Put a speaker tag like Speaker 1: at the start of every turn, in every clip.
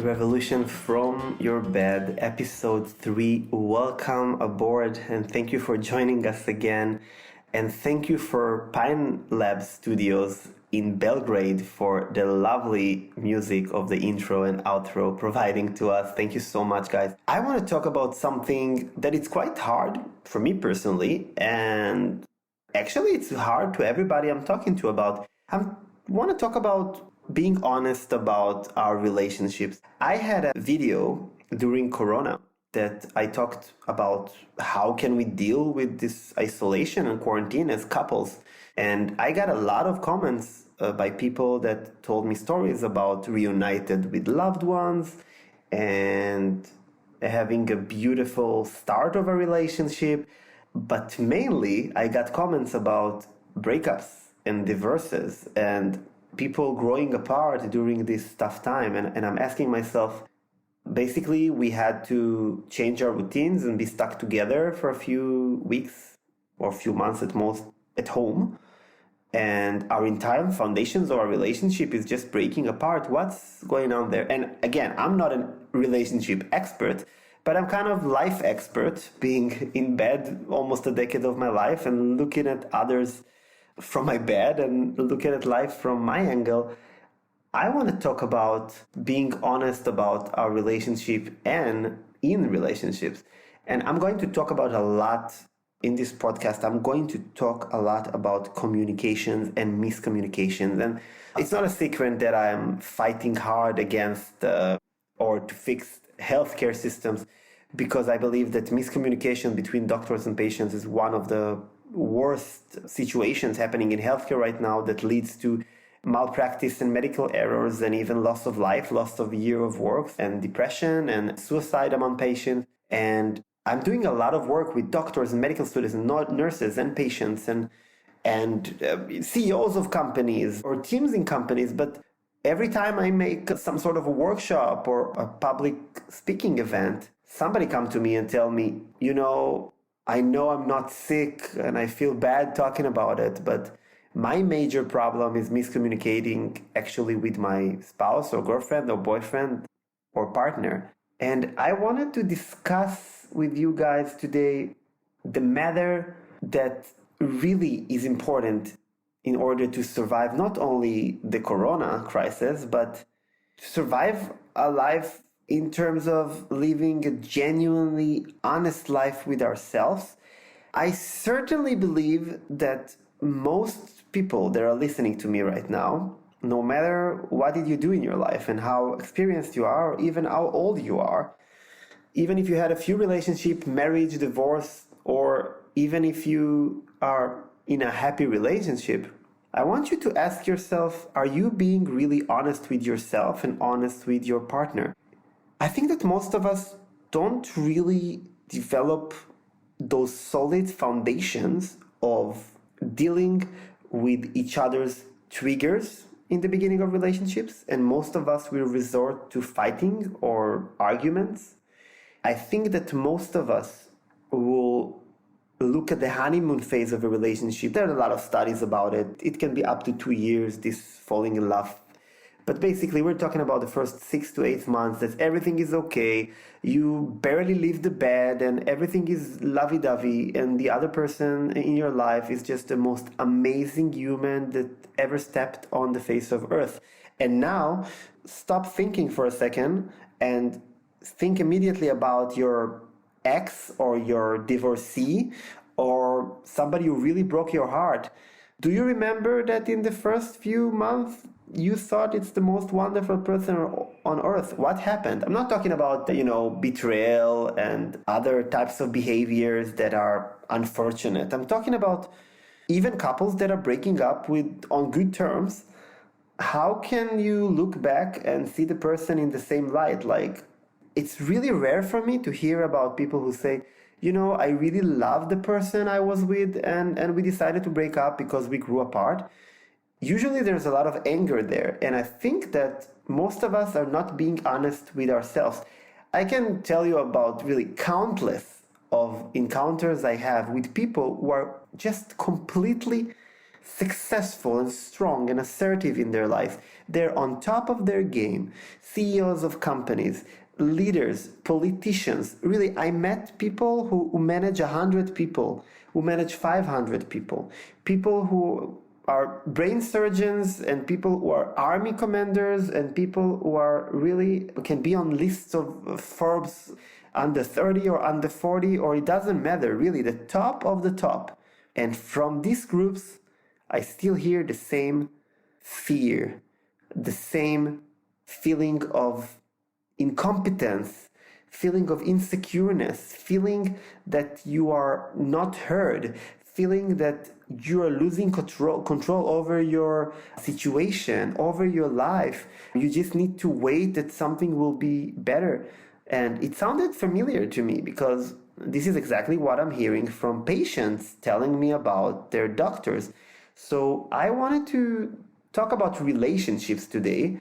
Speaker 1: Revolution from Your Bed, episode 3. Welcome aboard and thank you for joining us again. And thank you for Pine Lab Studios in Belgrade for the lovely music of the intro and outro providing to us. Thank you so much, guys. I want to talk about something that it's quite hard for me personally, and actually it's hard to everybody I'm talking to about. I want to talk about being honest about our relationships. I had a video during Corona that I talked about how can we deal with this isolation and quarantine as couples. And I got a lot of comments by people that told me stories about reunited with loved ones and having a beautiful start of a relationship. But mainly I got comments about breakups and divorces and people growing apart during this tough time. And I'm asking myself, basically, we had to change our routines and be stuck together for a few weeks or a few months at most at home. And our entire foundations of our relationship is just breaking apart. What's going on there? And again, I'm not a relationship expert, but I'm kind of life expert, being in bed almost a decade of my life and looking at others from my bed and looking at life from my angle. I want to talk about being honest about our relationship and in relationships. And I'm going to talk about a lot in this podcast. I'm going to talk a lot about communications and miscommunications. And it's not a secret that I'm fighting hard against or to fix healthcare systems, because I believe that miscommunication between doctors and patients is one of the worst situations happening in healthcare right now that leads to malpractice and medical errors and even loss of life, loss of a year of work and depression and suicide among patients. And I'm doing a lot of work with doctors and medical students and nurses and patients and CEOs of companies or teams in companies. But every time I make some sort of a workshop or a public speaking event, somebody come to me and tell me, I know I'm not sick and I feel bad talking about it, but my major problem is miscommunicating actually with my spouse or girlfriend or boyfriend or partner. And I wanted to discuss with you guys today the matter that really is important in order to survive not only the Corona crisis, but to survive a life in terms of living a genuinely honest life with ourselves. I certainly believe that most people that are listening to me right now, no matter what did you do in your life and how experienced you are, or even how old you are, even if you had a few relationships, marriage, divorce, or even if you are in a happy relationship, I want you to ask yourself, are you being really honest with yourself and honest with your partner? I think that most of us don't really develop those solid foundations of dealing with each other's triggers in the beginning of relationships, and most of us will resort to fighting or arguments. I think that most of us will look at the honeymoon phase of a relationship. There are a lot of studies about it. It can be up to 2 years, this falling in love. But basically, we're talking about the first 6 to 8 months that everything is okay. You barely leave the bed and everything is lovey-dovey. And the other person in your life is just the most amazing human that ever stepped on the face of earth. And now, stop thinking for a second and think immediately about your ex or your divorcee or somebody who really broke your heart. Do you remember that in the first few months, you thought it's the most wonderful person on earth? What happened? I'm not talking about, betrayal and other types of behaviors that are unfortunate. I'm talking about even couples that are breaking up on good terms. How can you look back and see the person in the same light? Like, it's really rare for me to hear about people who say, I really love the person I was with and we decided to break up because we grew apart. Usually there's a lot of anger there. And I think that most of us are not being honest with ourselves. I can tell you about really countless of encounters I have with people who are just completely successful and strong and assertive in their life. They're on top of their game. CEOs of companies, leaders, politicians. Really, I met people who manage 100 people, who manage 500 people, people who are brain surgeons and people who are army commanders and people who are really can be on lists of Forbes under 30 or under 40, or it doesn't matter, really, the top of the top. And from these groups, I still hear the same fear, the same feeling of incompetence, feeling of insecureness, feeling that you are not heard, feeling that you are losing control over your situation, over your life. You just need to wait that something will be better. And it sounded familiar to me because this is exactly what I'm hearing from patients telling me about their doctors. So I wanted to talk about relationships today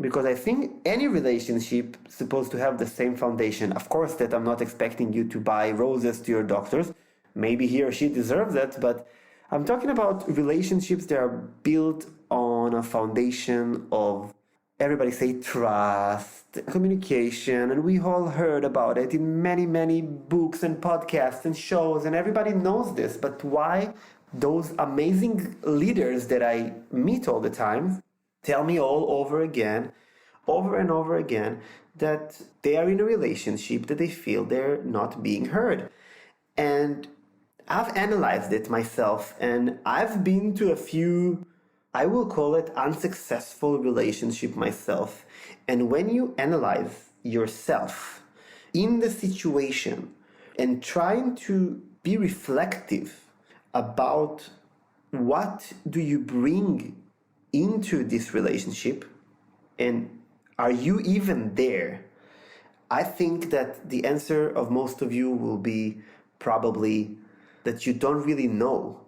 Speaker 1: because I think any relationship is supposed to have the same foundation. Of course, that I'm not expecting you to buy roses to your doctors. Maybe he or she deserves that, but I'm talking about relationships that are built on a foundation of, everybody say, trust, communication, and we all heard about it in many, many books and podcasts and shows, and everybody knows this. But why those amazing leaders that I meet all the time tell me all over again, over and over again, that they are in a relationship that they feel they're not being heard? And I've analyzed it myself, and I've been to a few, I will call it unsuccessful relationship myself. And when you analyze yourself in the situation and trying to be reflective about what do you bring into this relationship and are you even there, I think that the answer of most of you will be probably that you don't really know.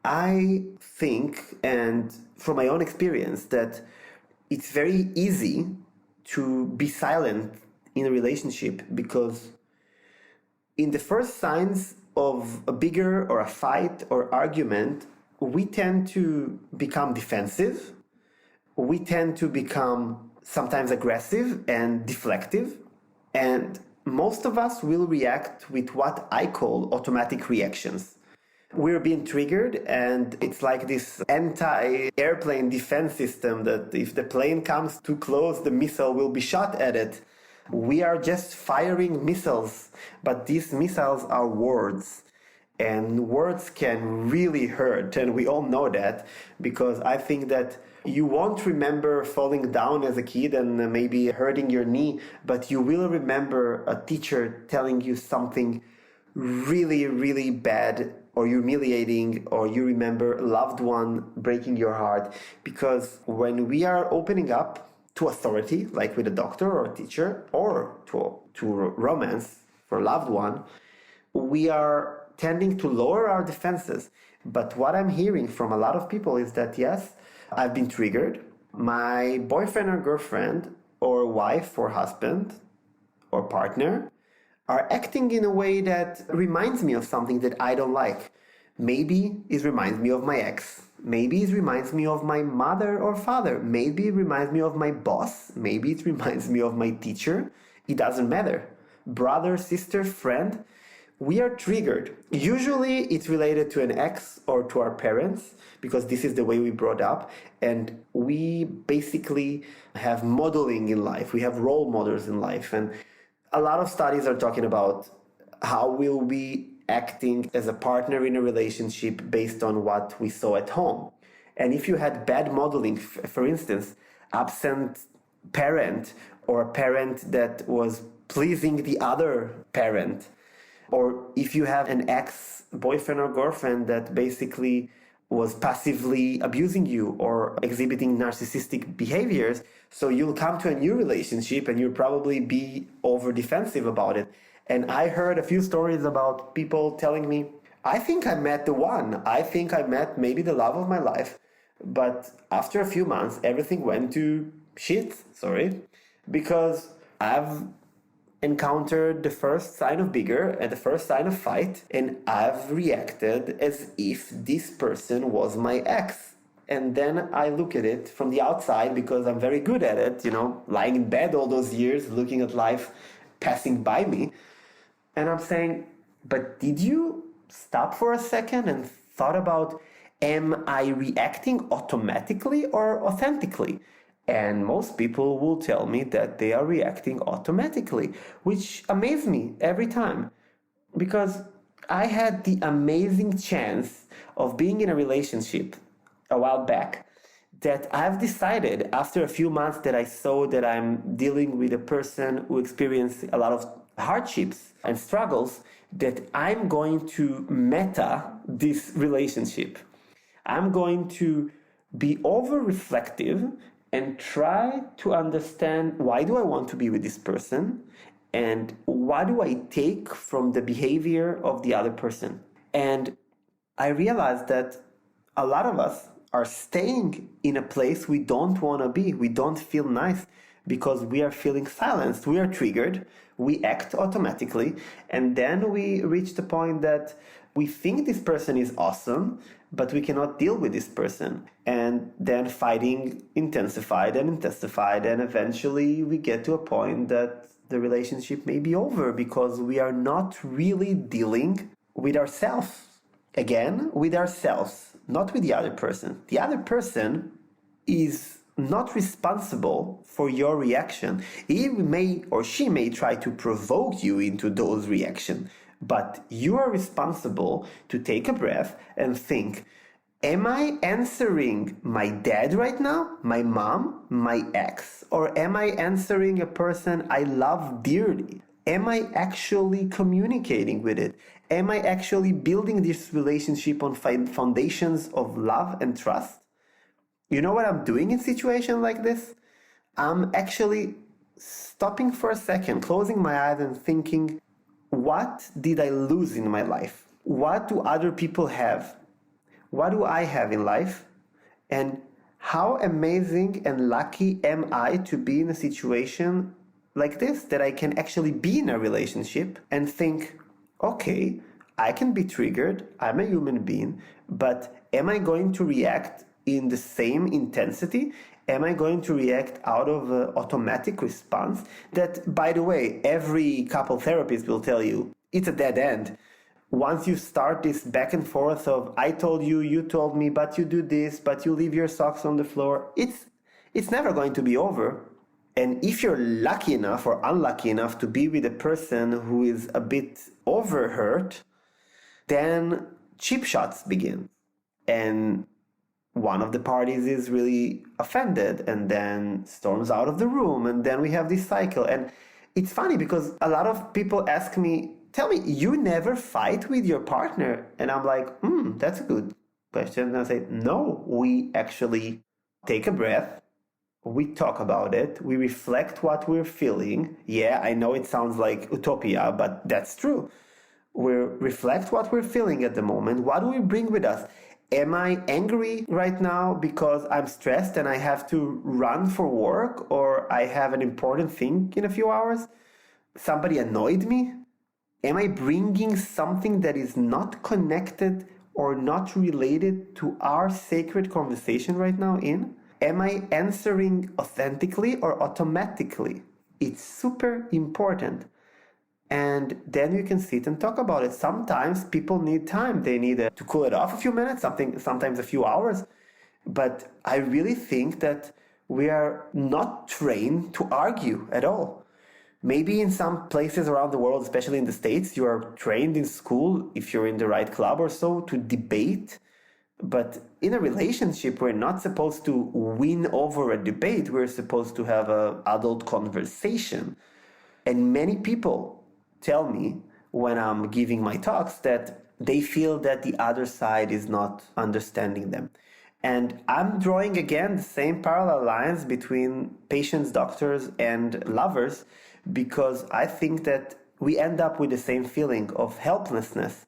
Speaker 1: I think, and from my own experience, that it's very easy to be silent in a relationship because in the first signs of a bigger or a fight or argument, we tend to become defensive. We tend to become sometimes aggressive and deflective. And most of us will react with what I call automatic reactions. We're being triggered, and it's like this anti-airplane defense system that if the plane comes too close, the missile will be shot at it. We are just firing missiles, but these missiles are words. And words can really hurt, and we all know that, because I think that you won't remember falling down as a kid and maybe hurting your knee, but you will remember a teacher telling you something really, really bad or humiliating, or you remember a loved one breaking your heart. Because when we are opening up to authority, like with a doctor or a teacher, or to romance for a loved one, we are tending to lower our defenses. But what I'm hearing from a lot of people is that, yes, I've been triggered. My boyfriend or girlfriend or wife or husband or partner are acting in a way that reminds me of something that I don't like. Maybe it reminds me of my ex. Maybe it reminds me of my mother or father. Maybe it reminds me of my boss. Maybe it reminds me of my teacher. It doesn't matter. Brother, sister, friend. We are triggered. Usually it's related to an ex or to our parents, because this is the way we brought up. And we basically have modeling in life. We have role models in life. And a lot of studies are talking about how we'll be acting as a partner in a relationship based on what we saw at home. And if you had bad modeling, for instance, absent parent or a parent that was pleasing the other parent, or if you have an ex-boyfriend or girlfriend that basically was passively abusing you or exhibiting narcissistic behaviors, so you'll come to a new relationship and you'll probably be over defensive about it. And I heard a few stories about people telling me, I think I met the one. I think I met maybe the love of my life. But after a few months, everything went to shit, because I've encountered the first sign of bigger and the first sign of fight, and I've reacted as if this person was my ex. And then I look at it from the outside because I'm very good at it, lying in bed all those years, looking at life passing by me. And I'm saying, but did you stop for a second and thought about, am I reacting automatically or authentically? And most people will tell me that they are reacting automatically, which amazes me every time. Because I had the amazing chance of being in a relationship a while back that I've decided after a few months that I saw that I'm dealing with a person who experienced a lot of hardships and struggles, that I'm going to meta this relationship. I'm going to be over reflective and try to understand, why do I want to be with this person, and what do I take from the behavior of the other person. And I realized that a lot of us are staying in a place we don't want to be. We don't feel nice because we are feeling silenced. We are triggered. We act automatically. And then we reach the point that we think this person is awesome, but we cannot deal with this person. And then fighting intensified and intensified. And eventually we get to a point that the relationship may be over because we are not really dealing with ourselves. Again, with ourselves, not with the other person. The other person is not responsible for your reaction. He may or she may try to provoke you into those reactions, but you are responsible to take a breath and think, am I answering my dad right now, my mom, my ex, or am I answering a person I love dearly? Am I actually communicating with it? Am I actually building this relationship on foundations of love and trust? You know what I'm doing in situations like this? I'm actually stopping for a second, closing my eyes and thinking, what did I lose in my life? What do other people have? What do I have in life? And how amazing and lucky am I to be in a situation like this, that I can actually be in a relationship and think, okay, I can be triggered, I'm a human being, but am I going to react in the same intensity? Am I going to react out of an automatic response? That, by the way, every couple therapist will tell you, it's a dead end. Once you start this back and forth of, I told you, you told me, but you do this, but you leave your socks on the floor, it's never going to be over. And if you're lucky enough or unlucky enough to be with a person who is a bit overhurt, then cheap shots begin. And one of the parties is really offended and then storms out of the room. And then we have this cycle. And it's funny because a lot of people ask me, tell me, you never fight with your partner? And I'm like, that's a good question. And I say, no, we actually take a breath. We talk about it. We reflect what we're feeling. Yeah, I know it sounds like utopia, but that's true. We reflect what we're feeling at the moment. What do we bring with us? Am I angry right now because I'm stressed and I have to run for work, or I have an important thing in a few hours? Somebody annoyed me? Am I bringing something that is not connected or not related to our sacred conversation right now in? Am I answering authentically or automatically? It's super important. And then you can sit and talk about it. Sometimes people need time. They need to cool it off a few minutes, sometimes a few hours. But I really think that we are not trained to argue at all. Maybe in some places around the world, especially in the States, you are trained in school, if you're in the right club or so, to debate. But in a relationship, we're not supposed to win over a debate. We're supposed to have an adult conversation. And many people tell me when I'm giving my talks that they feel that the other side is not understanding them. And I'm drawing again the same parallel lines between patients, doctors, and lovers, because I think that we end up with the same feeling of helplessness.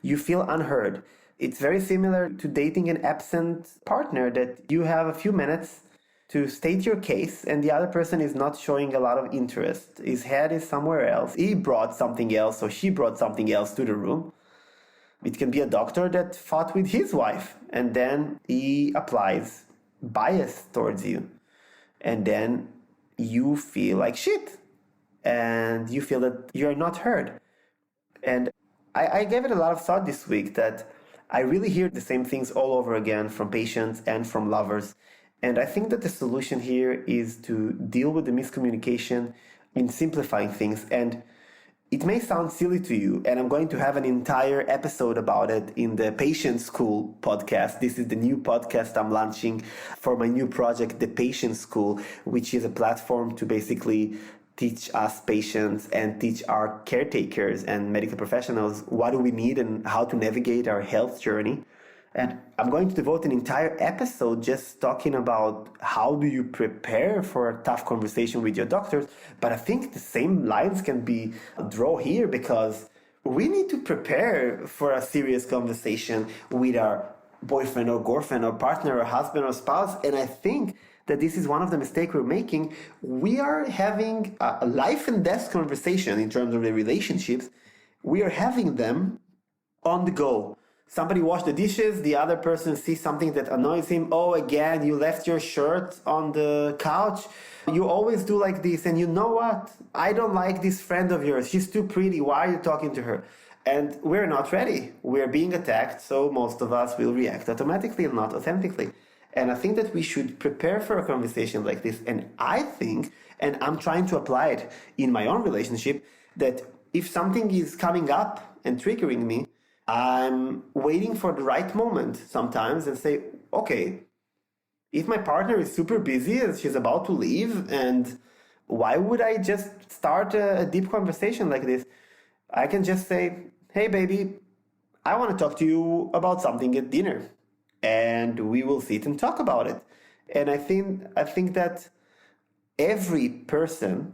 Speaker 1: You feel unheard. It's very similar to dating an absent partner, that you have a few minutes, to state your case and the other person is not showing a lot of interest. His head is somewhere else. He brought something else or she brought something else to the room. It can be a doctor that fought with his wife and then he applies bias towards you. And then you feel like shit and you feel that you're not heard. And I gave it a lot of thought this week that I really hear the same things all over again from patients and from lovers. And I think that the solution here is to deal with the miscommunication in simplifying things. And it may sound silly to you, and I'm going to have an entire episode about it in the Patient School podcast. This is the new podcast I'm launching for my new project, the Patient School, which is a platform to basically teach us patients and teach our caretakers and medical professionals what do we need and how to navigate our health journey. And I'm going to devote an entire episode just talking about how do you prepare for a tough conversation with your doctors. But I think the same lines can be drawn here because we need to prepare for a serious conversation with our boyfriend or girlfriend or partner or husband or spouse. And I think that this is one of the mistakes we're making. We are having a life and death conversation in terms of the relationships. We are having them on the go. Somebody washed the dishes, the other person sees something that annoys him. Oh, again, you left your shirt on the couch. You always do like this. And you know what? I don't like this friend of yours. She's too pretty. Why are you talking to her? And we're not ready. We're being attacked. So most of us will react automatically and not authentically. And I think that we should prepare for a conversation like this. And I think, and I'm trying to apply it in my own relationship, that if something is coming up and triggering me, I'm waiting for the right moment sometimes and say, okay, if my partner is super busy and she's about to leave, and why would I just start a deep conversation like this? I can just say, hey, baby, I want to talk to you about something at dinner, and we will sit and talk about it. And I think that every person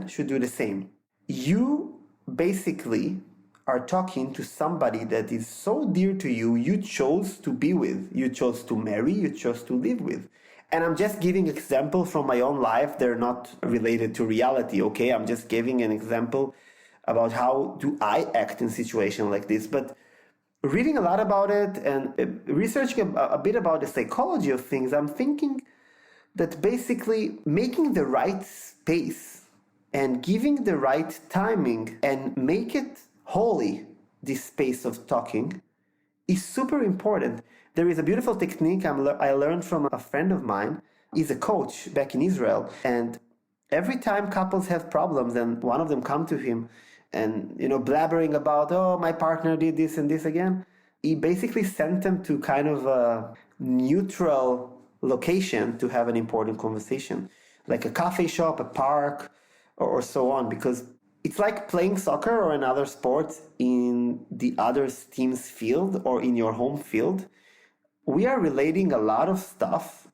Speaker 1: should do the same. You basically are talking to somebody that is so dear to you, you chose to be with, you chose to marry, you chose to live with. And I'm just giving examples from my own life. They're not related to reality, okay? I'm just giving an example about how do I act in situations like this. But reading a lot about it and researching a bit about the psychology of things, I'm thinking that basically making the right space and giving the right timing and make it holy, this space of talking, is super important. There is a beautiful technique I learned from a friend of mine. He's a coach back in Israel. And every time couples have problems and one of them come to him and, blabbering about, oh, my partner did this and this again, he basically sent them to kind of a neutral location to have an important conversation, like a coffee shop, a park, or so on, because it's like playing soccer or another sport in the other team's field or in your home field. We are relating a lot of stuff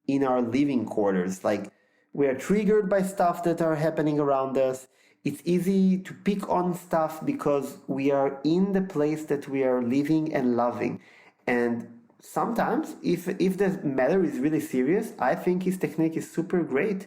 Speaker 1: in our living quarters. Like we are triggered by stuff that are happening around us. It's easy to pick on stuff because we are in the place that we are living and loving. And sometimes if the matter is really serious, I think his technique is super great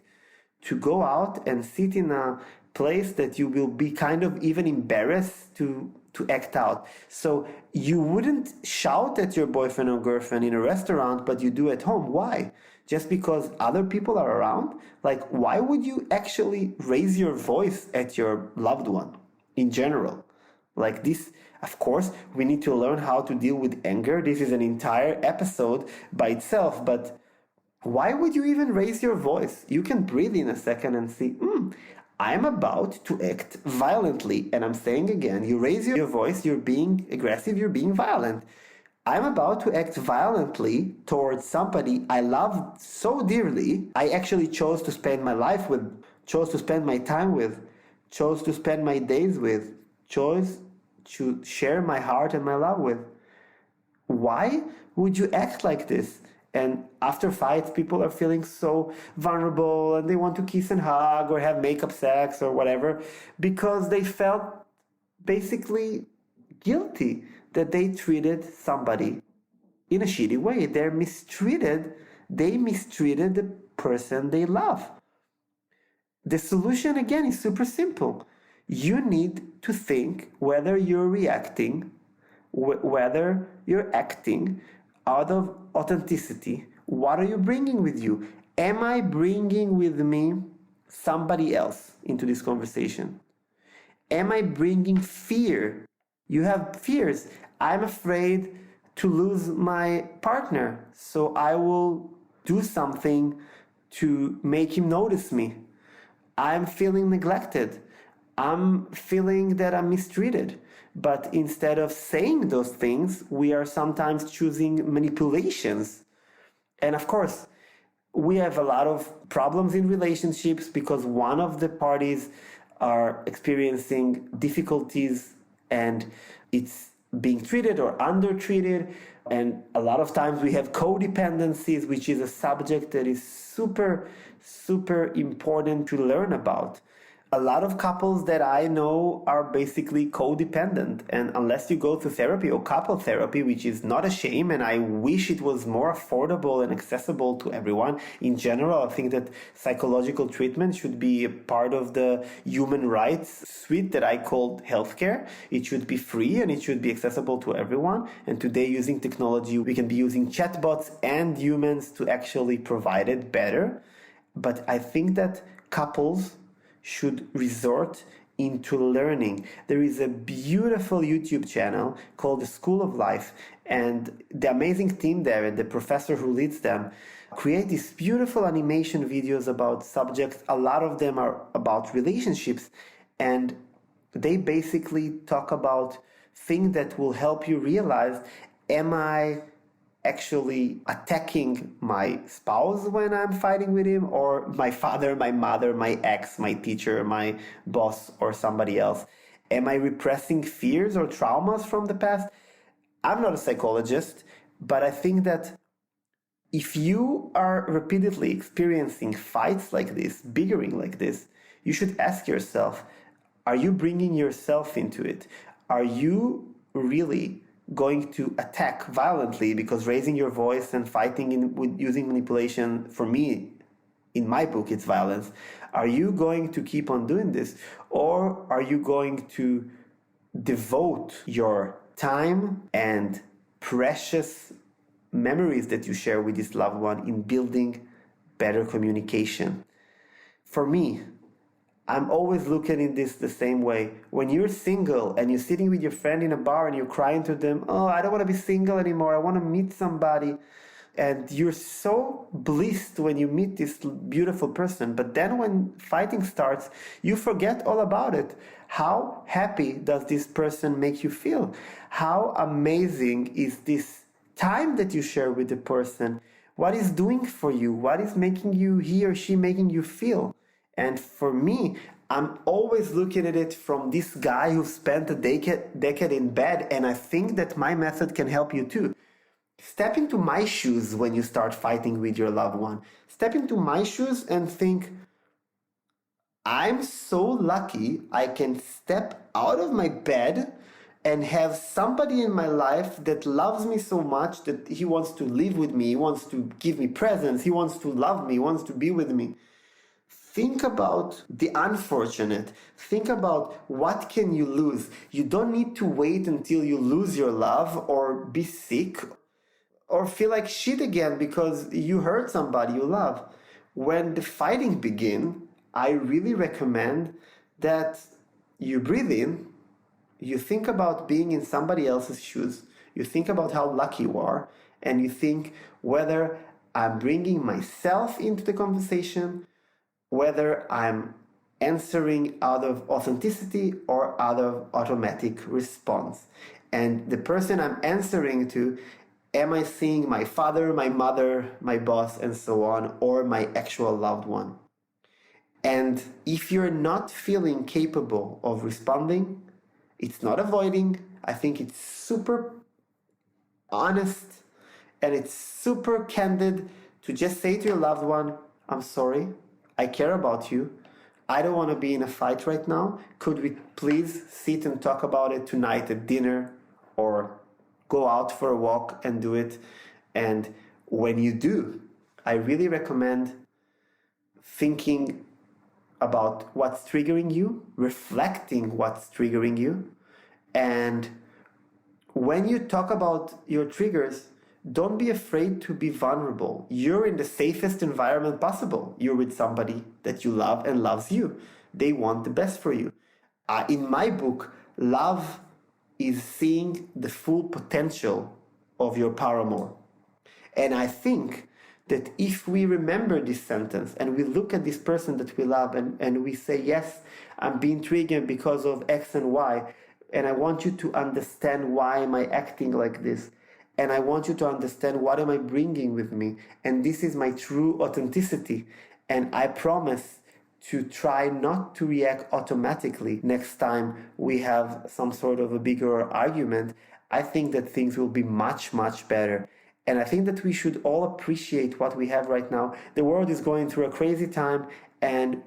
Speaker 1: to go out and sit in a place that you will be kind of even embarrassed to act out. So you wouldn't shout at your boyfriend or girlfriend in a restaurant, but you do at home. Why? Just because other people are around? Like, why would you actually raise your voice at your loved one in general? Like this, of course, we need to learn how to deal with anger. This is an entire episode by itself, but why would you even raise your voice? You can breathe in a second and see, I'm about to act violently. And I'm saying again, you raise your voice, you're being aggressive, you're being violent. I'm about to act violently towards somebody I love so dearly. I actually chose to spend my life with, chose to spend my time with, chose to spend my days with, chose to share my heart and my love with. Why would you act like this? And after fights, people are feeling so vulnerable and they want to kiss and hug or have makeup sex or whatever because they felt basically guilty that they treated somebody in a shitty way. They're mistreated They mistreated the person they love. The solution, again, is super simple. You need to think whether you're reacting, whether you're acting out of authenticity. What are you bringing with you? Am I bringing with me somebody else into this conversation? Am I bringing fear? You have fears. I'm afraid to lose my partner, so I will do something to make him notice me. I'm feeling neglected. I'm feeling that I'm mistreated. But instead of saying those things, we are sometimes choosing manipulations. And of course, we have a lot of problems in relationships because one of the parties are experiencing difficulties and it's being treated or undertreated. And a lot of times we have codependencies, which is a subject that is super, super important to learn about. A lot of couples that I know are basically codependent. And unless you go to therapy or couple therapy, which is not a shame, and I wish it was more affordable and accessible to everyone. In general, I think that psychological treatment should be a part of the human rights suite that I call healthcare. It should be free and it should be accessible to everyone. And today, using technology, we can be using chatbots and humans to actually provide it better. But I think that couples should resort into learning. There is a beautiful YouTube channel called The School of Life, and the amazing team there and the professor who leads them create these beautiful animation videos about subjects. A lot of them are about relationships, and they basically talk about things that will help you realize, am I actually attacking my spouse when I'm fighting with him, or my father, my mother, my ex, my teacher, my boss, or somebody else? Am I repressing fears or traumas from the past? I'm not a psychologist, but I think that if you are repeatedly experiencing fights like this, bickering like this, you should ask yourself, are you bringing yourself into it? Are you really going to attack violently? Because raising your voice and fighting with using manipulation, for me, in my book, it's violence. Are you going to keep on doing this? Or are you going to devote your time and precious memories that you share with this loved one in building better communication? For me, I'm always looking at this the same way. When you're single and you're sitting with your friend in a bar and you're crying to them, oh, I don't want to be single anymore, I want to meet somebody. And you're so blissed when you meet this beautiful person. But then when fighting starts, you forget all about it. How happy does this person make you feel? How amazing is this time that you share with the person? What is doing for you? What is making you, he or she making you feel? And for me, I'm always looking at it from this guy who spent a decade in bed, and I think that my method can help you too. Step into my shoes when you start fighting with your loved one. Step into my shoes and think, I'm so lucky I can step out of my bed and have somebody in my life that loves me so much that he wants to live with me, he wants to give me presents, he wants to love me, he wants to be with me. Think about the unfortunate. Think about what can you lose. You don't need to wait until you lose your love or be sick or feel like shit again because you hurt somebody you love. When the fighting begins, I really recommend that you breathe in, you think about being in somebody else's shoes, you think about how lucky you are, and you think whether I'm bringing myself into the conversation, whether I'm answering out of authenticity or out of automatic response. And the person I'm answering to, am I seeing my father, my mother, my boss, and so on, or my actual loved one? And if you're not feeling capable of responding, it's not avoiding. I think it's super honest and it's super candid to just say to your loved one, I'm sorry, I care about you. I don't want to be in a fight right now. Could we please sit and talk about it tonight at dinner or go out for a walk and do it? And when you do, I really recommend thinking about what's triggering you, reflecting what's triggering you, and when you talk about your triggers, don't be afraid to be vulnerable. You're in the safest environment possible. You're with somebody that you love and loves you. They want the best for you. In my book, love is seeing the full potential of your paramour. And I think that if we remember this sentence and we look at this person that we love and we say, yes, I'm being triggered because of X and Y, and I want you to understand why am I acting like this, and I want you to understand what am I bringing with me, and this is my true authenticity, and I promise to try not to react automatically next time we have some sort of a bigger argument. I think that things will be much, much better. And I think that we should all appreciate what we have right now. The world is going through a crazy time, and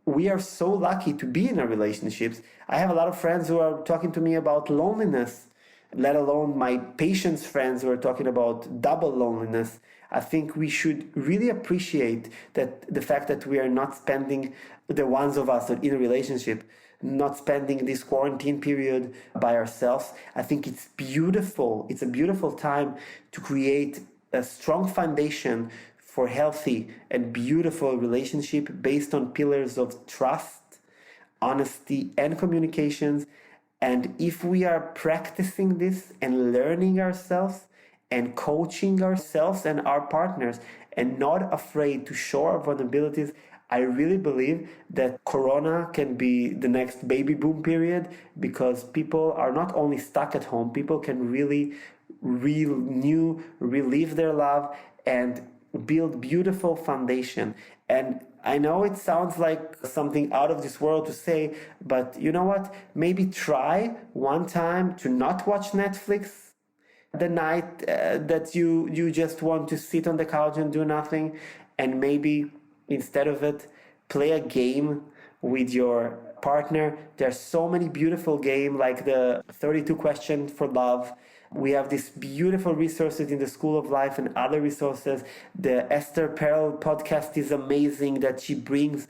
Speaker 1: we are so lucky to be in our relationships. I have a lot of friends who are talking to me about loneliness, let alone my patients' friends who are talking about double loneliness. I think we should really appreciate that the fact that we are not spending, the ones of us that are in a relationship, not spending this quarantine period by ourselves. I think it's beautiful. It's a beautiful time to create a strong foundation for healthy and beautiful relationship based on pillars of trust, honesty, and communications. And if we are practicing this and learning ourselves and coaching ourselves and our partners and not afraid to show our vulnerabilities, I really believe that Corona can be the next baby boom period, because people are not only stuck at home, people can really relive their love and build beautiful foundation. And I know it sounds like something out of this world to say, but you know what? Maybe try one time to not watch Netflix the night that you just want to sit on the couch and do nothing, and maybe instead of it, play a game with your partner. There's so many beautiful games like the 32 Questions for Love. We have these beautiful resources in the School of Life and other resources. The Esther Perel podcast is amazing, that she brings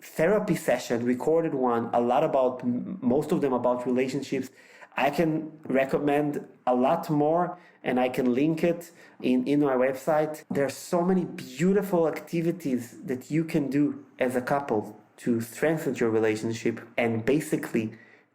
Speaker 1: therapy session, recorded one, a lot about, most of them about relationships. I can recommend a lot more, and I can link it in my website. There are so many beautiful activities that you can do as a couple to strengthen your relationship and basically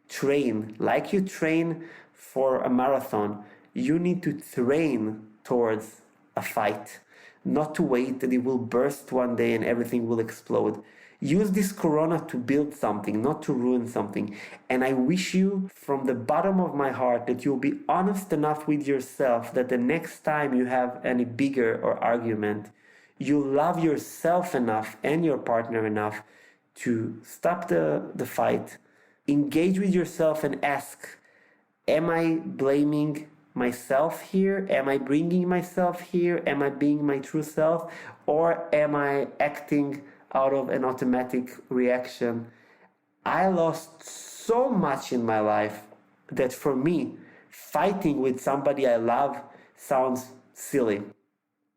Speaker 1: train like you train for a marathon. You need to train towards a fight, not to wait that it will burst one day and everything will explode. Use this Corona to build something, not to ruin something. And I wish you from the bottom of my heart that you'll be honest enough with yourself that the next time you have any bigger or argument, you love yourself enough and your partner enough to stop the fight, engage with yourself and ask, am I blaming myself here? Am I bringing myself here? Am I being my true self? Or am I acting out of an automatic reaction? I lost so much in my life that for me, fighting with somebody I love sounds silly.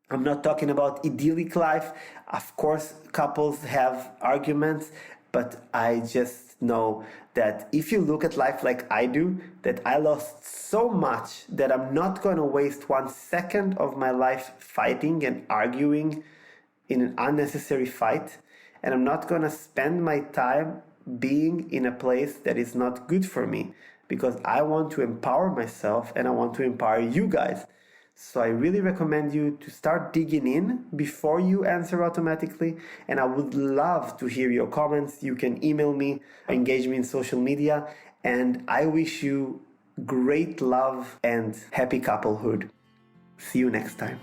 Speaker 1: I'm not talking about idyllic life. Of course, couples have arguments, but I just know that if you look at life like I do, that I lost so much that I'm not going to waste 1 second of my life fighting and arguing in an unnecessary fight. And I'm not going to spend my time being in a place that is not good for me, because I want to empower myself and I want to empower you guys. So I really recommend you to start digging in before you answer automatically. And I would love to hear your comments. You can email me, engage me in social media. And I wish you great love and happy couplehood. See you next time.